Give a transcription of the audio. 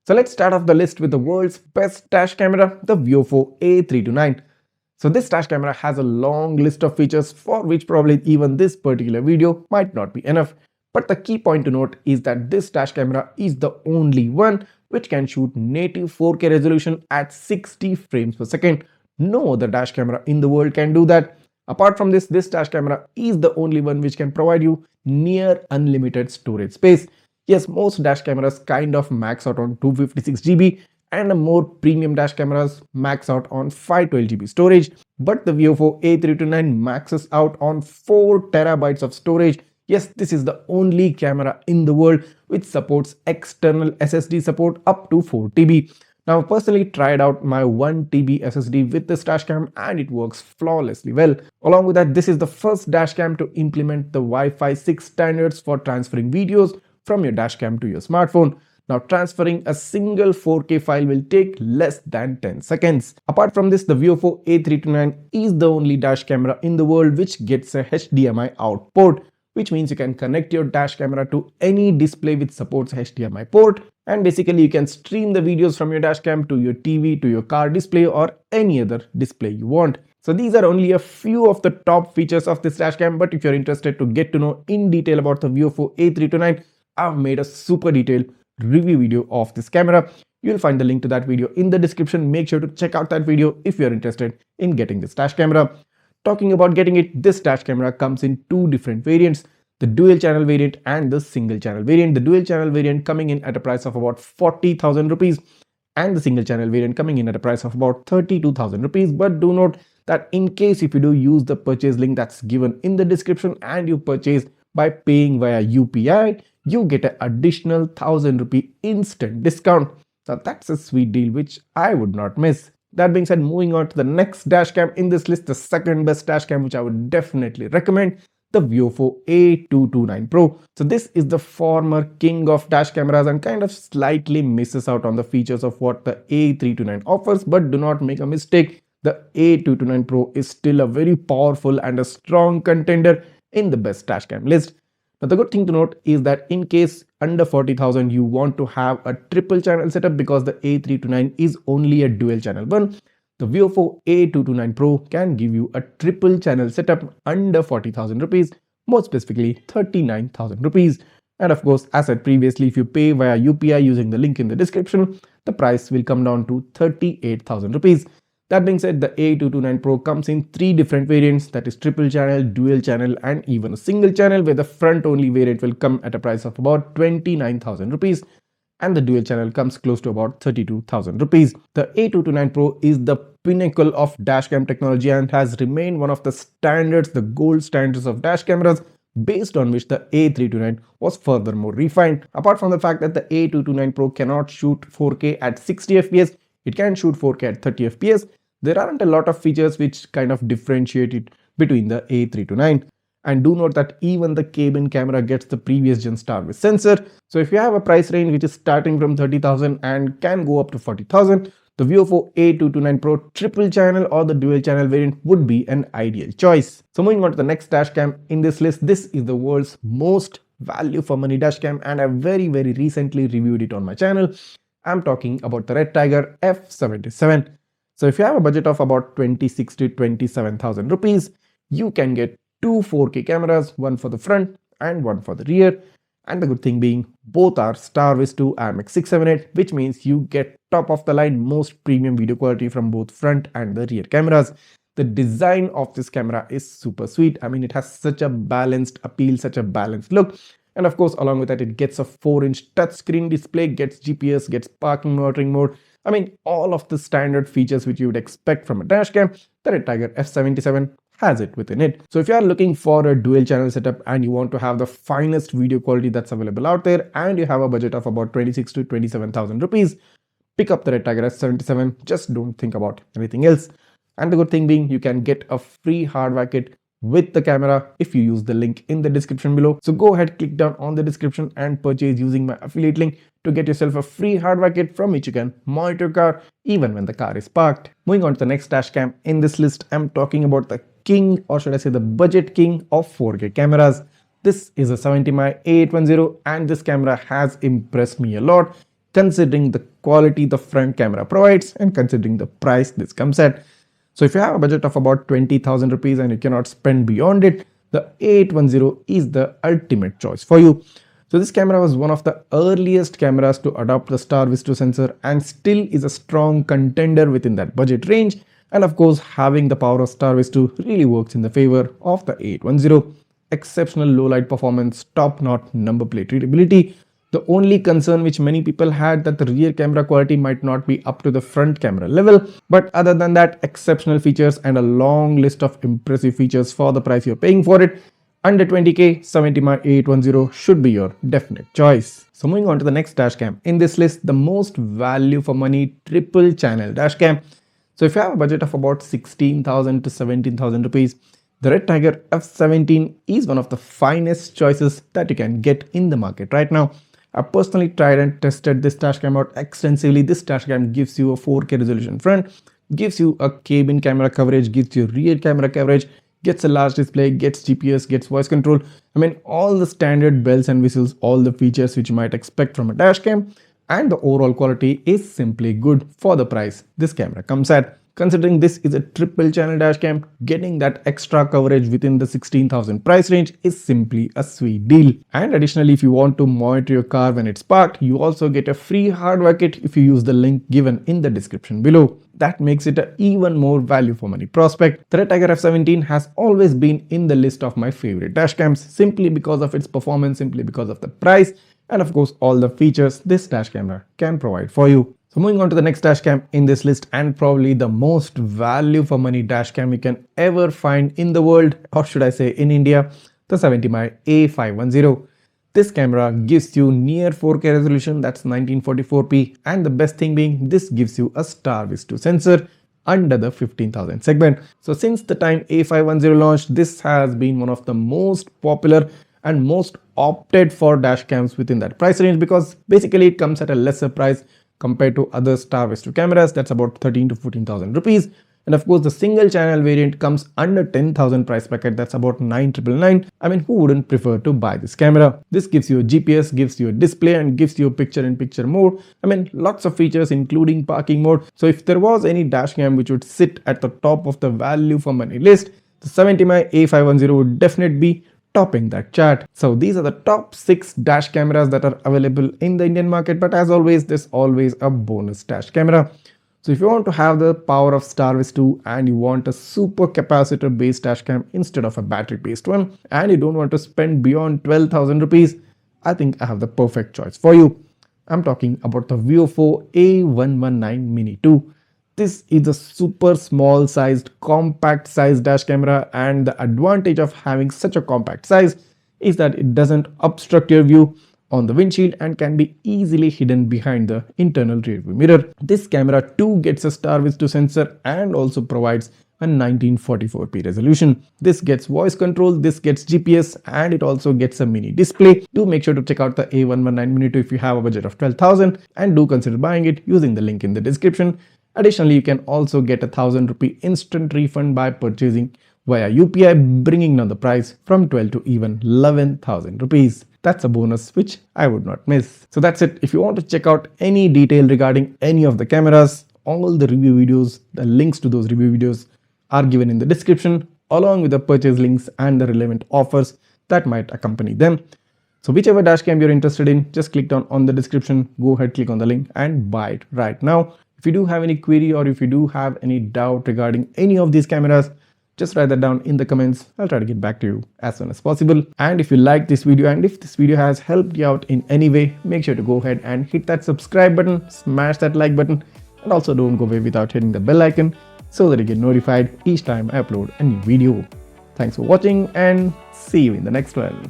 So let's start off the list with the world's best dash camera, the VIOFO A329. So this dash camera has a long list of features for which probably even this particular video might not be enough. But the key point to note is that this dash camera is the only one which can shoot native 4K resolution at 60 frames per second. No other dash camera in the world can do that. Apart from this dash camera is the only one which can provide you near unlimited storage space. Yes, most dash cameras kind of max out on 256 GB and more premium dash cameras max out on 512 GB storage, but the VIOFO A329 maxes out on 4 terabytes of storage. Yes, this is the only camera in the world which supports external SSD support up to 4 TB. Now, I personally tried out my 1 TB SSD with this dashcam and it works flawlessly well. Along with that, this is the first dashcam to implement the Wi-Fi 6 standards for transferring videos from your dashcam to your smartphone. Now, transferring a single 4K file will take less than 10 seconds. Apart from this, the VIOFO A329 is the only dash camera in the world which gets a HDMI out port, which means you can connect your dash camera to any display which supports HDMI port, and basically you can stream the videos from your dashcam to your TV, to your car display or any other display you want. So these are only a few of the top features of this dashcam, but if you're interested to get to know in detail about the VIOFO A329, I've made a super detailed review video of this camera. You'll find the link to that video in the description. Make sure to check out that video if you're interested in getting this dash camera. Talking about getting it, this dash camera comes in two different variants, the dual channel variant and the single channel variant. The dual channel variant coming in at a price of about 40,000 rupees and the single channel variant coming in at a price of about 32,000 rupees. But do note that in case if you do use the purchase link that's given in the description and you purchase by paying via UPI, you get an additional 1,000 rupee instant discount. Now that's a sweet deal which I would not miss. That being said, moving on to the next dashcam in this list, the second best dashcam which I would definitely recommend, the VIOFO A229 Pro. So this is the former king of dash cameras and kind of slightly misses out on the features of what the A329 offers, but do not make a mistake, the A229 Pro is still a very powerful and a strong contender in the best dashcam list. Now the good thing to note is that in case under 40,000 you want to have a triple channel setup, because the A329 is only a dual channel one, the VIOFO A229 Pro can give you a triple channel setup under 40,000 rupees, more specifically 39,000 rupees. And of course, as said previously, if you pay via UPI using the link in the description, the price will come down to 38,000 rupees. That being said, the A229 Pro comes in 3 different variants, that is triple channel, dual channel and even a single channel, where the front only variant will come at a price of about 29,000 rupees and the dual channel comes close to about 32,000 rupees. The A229 Pro is the pinnacle of dashcam technology and has remained one of the standards, the gold standards of dash cameras, based on which the A329 was furthermore refined. Apart from the fact that the A229 Pro cannot shoot 4K at 60 FPS, it can shoot 4K at 30 FPS. There aren't a lot of features which kind of differentiate it between the A329. And do note that even the cabin camera gets the previous gen starvis sensor. So if you have a price range which is starting from 30,000 and can go up to 40,000, the VIOFO A229 Pro triple channel or the dual channel variant would be an ideal choice. So moving on to the next dashcam in this list, this is the world's most value for money dashcam and I very recently reviewed it on my channel. I'm talking about the Redtiger F77. So if you have a budget of about 26 to 27,000 rupees, you can get 2 4K cameras, one for the front and one for the rear. And the good thing being, both are starvis 2 IMX678, which means you get top of the line most premium video quality from both front and the rear cameras. The design of this camera is super sweet. I mean, it has such a balanced appeal, such a balanced look. And of course, along with that, it gets a 4-inch touchscreen display, gets GPS, gets parking monitoring mode. I mean, all of the standard features which you would expect from a dashcam, the Redtiger F77 has it within it. So if you are looking for a dual channel setup and you want to have the finest video quality that's available out there and you have a budget of about 26 to 27,000 rupees, pick up the Redtiger F77. Just don't think about anything else. And the good thing being, you can get a free hardware kit with the camera if you use the link in the description below. So go ahead, click down on the description and purchase using my affiliate link to get yourself a free hardware kit from which you can monitor your car even when the car is parked. Moving on to the next dashcam in this list, I'm talking about the king, or should I say the budget king of 4K cameras. This is a 70mm A810 and this camera has impressed me a lot. considering the quality the front camera provides and considering the price this comes at. So if you have a budget of about 20,000 rupees and you cannot spend beyond it, the A810 is the ultimate choice for you. So this camera was one of the earliest cameras to adopt the starvis 2 sensor and still is a strong contender within that budget range. And of course, having the power of starvis 2 really works in the favor of the A810. Exceptional low light performance, top-notch number plate readability. The only concern which many people had that the rear camera quality might not be up to the front camera level, but other than that, exceptional features and a long list of impressive features for the price you're paying for it. Under 20k, 70mm A810 should be your definite choice. So moving on to the next dash cam in this list, the most value for money triple channel dash cam. So if you have a budget of about 16,000 to 17,000 rupees, the Redtiger F17 is one of the finest choices that you can get in the market right now. I personally tried and tested this dashcam out extensively. This dashcam gives you a 4K resolution front, gives you a cabin camera coverage, gives you rear camera coverage, gets a large display, gets GPS, gets voice control. I mean, all the standard bells and whistles, all the features which you might expect from a dashcam, and the overall quality is simply good for the price this camera comes at. Considering this is a triple channel dashcam, getting that extra coverage within the 16,000 price range is simply a sweet deal. And additionally, if you want to monitor your car when it's parked, you also get a free hardware kit if you use the link given in the description below. That makes it an even more value for money prospect. The Redtiger F17 has always been in the list of my favorite dashcams simply because of its performance, simply because of the price, and of course all the features this dash camera can provide for you. So moving on to the next dashcam in this list, and probably the most value for money dashcam you can ever find in the world, or should I say in India, the 70mm A510. This camera gives you near 4K resolution, that's 1944p, and the best thing being this gives you a starvis 2 sensor under the 15,000 segment. So since the time A510 launched, this has been one of the most popular and most opted for dashcams within that price range, because basically it comes at a lesser price compared to other starvis 2 cameras. That's about 13 to 14,000 rupees. And of course, the single channel variant comes under 10,000 price bracket. That's about 9,999. I mean, who wouldn't prefer to buy this camera? This gives you a GPS, gives you a display, and gives you a picture-in-picture mode. I mean, lots of features, including parking mode. So if there was any dashcam which would sit at the top of the value for money list, the 70mm A510 would definitely be topping that chart. So these are the top 6 dash cameras that are available in the Indian market, but as always, there's always a bonus dash camera. So if you want to have the power of starvis 2 and you want a super capacitor based dash cam instead of a battery based one, and you don't want to spend beyond 12,000 rupees, I think I have the perfect choice for you. I'm talking about the VIOFO A119 Mini 2. This is a super small sized, compact sized dash camera, and the advantage of having such a compact size is that it doesn't obstruct your view on the windshield and can be easily hidden behind the internal rear view mirror. This camera too gets a starvis 2 sensor and also provides a 1944p resolution. This gets voice control, this gets GPS, and it also gets a mini display. Do make sure to check out the A119 Mini 2 if you have a budget of 12,000, and do consider buying it using the link in the description. Additionally, you can also get a 1,000 rupee instant refund by purchasing via UPI, bringing down the price from 12 to even 11,000 rupees. That's a bonus which I would not miss. So that's it. If you want to check out any detail regarding any of the cameras, all the review videos, the links to those review videos are given in the description, along with the purchase links and the relevant offers that might accompany them. So whichever dashcam you're interested in, just click down on the description, go ahead, click on the link and buy it right now. If you do have any query or if you do have any doubt regarding any of these cameras, just write that down in the comments. I'll try to get back to you as soon as possible. And if you like this video and if this video has helped you out in any way, make sure to go ahead and hit that subscribe button, smash that like button, and also don't go away without hitting the bell icon so that you get notified each time I upload a new video. Thanks for watching and see you in the next one.